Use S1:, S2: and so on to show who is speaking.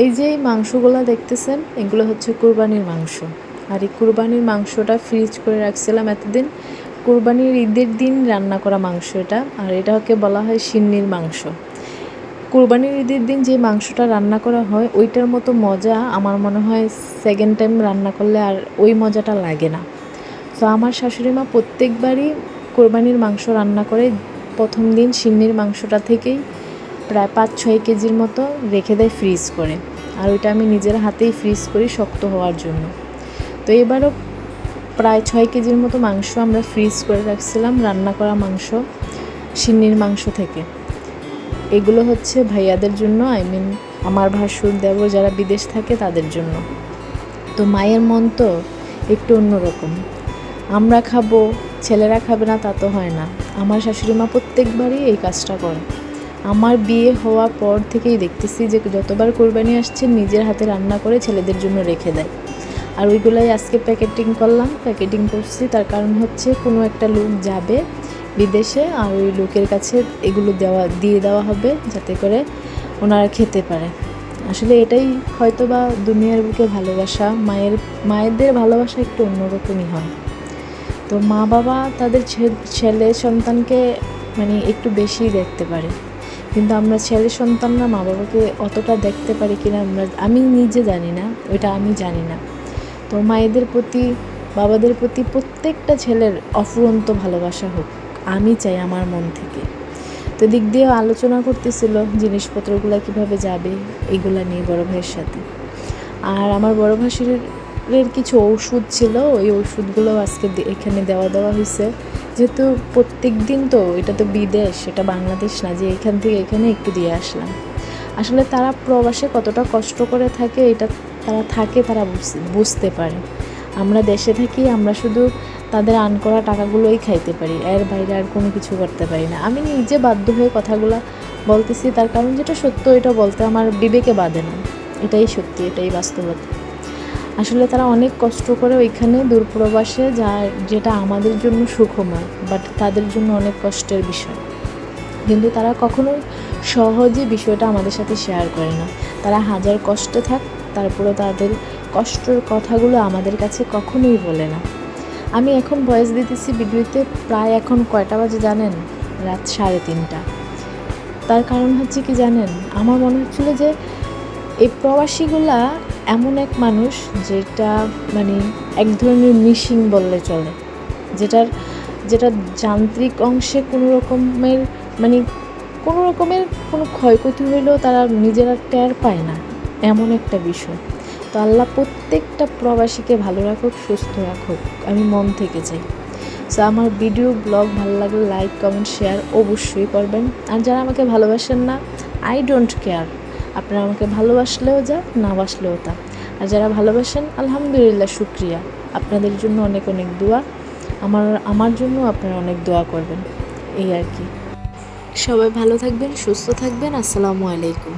S1: এই যে মাংসগুলো দেখতেছেন, এগুলো হচ্ছে কুরবানির মাংস। আর এই কুরবানির মাংসটা ফ্রিজ করে রাখছিলাম এতদিন। কুরবানির ঈদের দিন রান্না করা মাংস এটা, আর এটাকে বলা হয় সিন্নির মাংস। কুরবানির ঈদের দিন যে মাংসটা রান্না করা হয় ওইটার মতো মজা আমার মনে হয় সেকেন্ড টাইম রান্না করলে আর ওই মজাটা লাগে না। তো আমার শাশুড়ি মা প্রত্যেকবারই কোরবানির মাংস রান্না করে প্রথম দিন সিন্নির মাংসটা থেকেই প্রায় 5-6 কেজির মতো রেখে দেয় ফ্রিজ করে, আর ওইটা আমি নিজের হাতেই ফ্রিজ করি শক্ত হওয়ার জন্য। তো এবারও প্রায় 6 কেজির মতো মাংস আমরা ফ্রিজ করে রাখছিলাম, রান্না করা মাংস সিন্নির মাংস থেকে। এগুলো হচ্ছে ভাইয়াদের জন্য, আমার ভাসুর দেবর যারা বিদেশ থাকে তাদের জন্য। তো মায়ের মন তো একটু অন্যরকম, আমরা খাবো ছেলেরা খাবে না তা তো হয় না। আমার শাশুড়ি মা প্রত্যেকবারই এই কাজটা করে। আমার বিয়ে হওয়ার পর থেকেই দেখতেছি যে যতবার কোরবানি আসছে নিজের হাতে রান্না করে ছেলেদের জন্য রেখে দেয়। আর ওইগুলাই আজকে প্যাকেটিং করছি। তার কারণ হচ্ছে কোনো একটা লোক যাবে বিদেশে, আর ওই লোকের কাছে এগুলো দিয়ে দেওয়া হবে যাতে করে ওনারা খেতে পারে। আসলে এটাই হয়তো বা দুনিয়ার বুকে ভালোবাসা, মায়েদের ভালোবাসা একটু অন্যরকমই হয়। তো মা বাবা তাদের ছেলে সন্তানকে একটু বেশিই দেখতে পারে, কিন্তু আমরা ছেলে সন্তানরা মা বাবাকে অতটা দেখতে পারি কিনা আমি নিজে জানি না, ওইটা আমি জানি না। তো মায়েদের প্রতি বাবাদের প্রতি প্রত্যেকটা ছেলের অফুরন্ত ভালোবাসা হোক, আমি চাই আমার মন থেকে। তো দিক দিয়েও আলোচনা করতেছিল জিনিসপত্রগুলো কিভাবে যাবে এগুলা নিয়ে বড় ভাইয়ের সাথে। আর আমার বড় ভাসুরের কিছু ওষুধ ছিল, ওই ওষুধগুলো আজকে এখানে দেওয়া হয়েছে। যেহেতু প্রত্যেক দিন তো এটা তো বিদেশ, এটা বাংলাদেশ না যে এখান থেকে এখানে একটু দিয়ে আসলাম। আসলে তারা প্রবাসে কতটা কষ্ট করে থাকে এটা তারা বুঝতে পারে। আমরা দেশে থাকি, আমরা শুধু তাদের আর্ন করা টাকাগুলোই খাইতে পারি, এর বাইরে আর কোনো কিছু করতে পারি না। আমি নিজে বাধ্য হয়ে কথাগুলো বলতেছি, তার কারণ যেটা সত্য এটা বলতে আমার বিবেকে বাধে না। এটাই সত্যি, এটাই বাস্তবতা। আসলে তারা অনেক কষ্ট করে ওইখানে দূরপ্রবাসে যেটা আমাদের জন্য সুখময়, বাট তাদের জন্য অনেক কষ্টের বিষয়। কিন্তু তারা কখনোই সহজে বিষয়টা আমাদের সাথে শেয়ার করে না। তারা হাজার কষ্টে থাক, তারপরে তাদের কষ্টের কথাগুলো আমাদের কাছে কখনোই বলে না। আমি এখন ভয়েস দিতেছি ভিডিওতে, প্রায় এখন কয়টা বাজে জানেন? রাত 3:30। তার কারণ হচ্ছে কি জানেন, আমার মনে হচ্ছিল যে এই প্রবাসীগুলা এমন এক মানুষ যেটা এক ধরনের মিশিং বললে চলে, যেটা যান্ত্রিক অংশে কোনো রকমের কোনো ক্ষয়ক্ষতি হইলেও তারা নিজেরা টের পায় না, এমন একটা বিষয়। তো আল্লাহ প্রত্যেকটা প্রবাসীকে ভালো রাখুক, সুস্থ রাখুক, আমি মন থেকে চাই। সো আমার ভিডিও ব্লগ ভালো লাগলে লাইক কমেন্ট শেয়ার অবশ্যই করবেন। আর যারা আমাকে ভালোবাসেন না, আই ডোন্ট কেয়ার, আপনারা আমাকে ভালোবাসলেও যা, না বাসলেও তা। আর যারা ভালোবাসেন আলহামদুলিল্লাহ, শুক্রিয়া, আপনাদের জন্য অনেক অনেক দোয়া। আমার জন্য আপনারা অনেক দোয়া করবেন, এই আর কি। সবাই ভালো থাকবেন, সুস্থ থাকবেন। আসসালামু আলাইকুম।